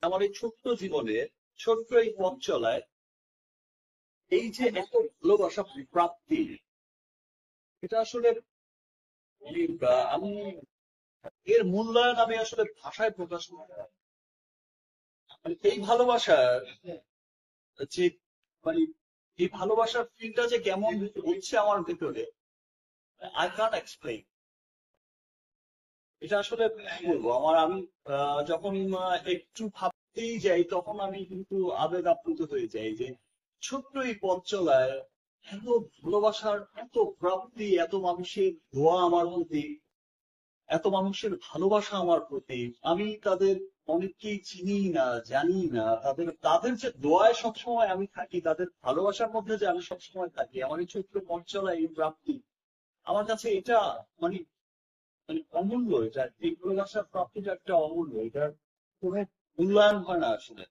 আমার এই ছোট্ট জীবনে, ছোট্ট এই পথ চলায়, এই যে এত ভালোবাসা প্রাপ্তি, এটা আসলে আমি এর মূল্যায়ন আমি আসলে ভাষায় প্রকাশ করতে পারি না। মানে এই ভালোবাসার যে, মানে এই ভালোবাসার ফিলটা যে কেমন হচ্ছে আমার ভেতরে, আই কান্ট এক্সপ্লেইন। এটা আসলে কি বলবো, আমি যখন একটু ভাবতেই যাই, তখন আমি কিন্তু আবেগ আপ্লুত হয়ে যাই যে ছোট্ট এই পথ চলায় এত ভালোবাসার, এত প্রাপ্তি, এত মানুষের দোয়া আমার প্রতি, এত মানুষের ভালোবাসা আমার প্রতি। আমি তাদের অনেককেই চিনি না, জানি না, তাদের তাদের যে দোয়ায় সবসময় আমি থাকি, তাদের ভালোবাসার মধ্যে যে আমি সবসময় থাকি, আমার এই ছোট্ট পথ চলা এই প্রাপ্তি, আমার কাছে এটা মানে মানে অমূল্য। এটা এই ভালোবাসার প্রাপ্তিটা একটা অমূল্য, এটার কোনো মূল্যায়ন হয় না আসলে।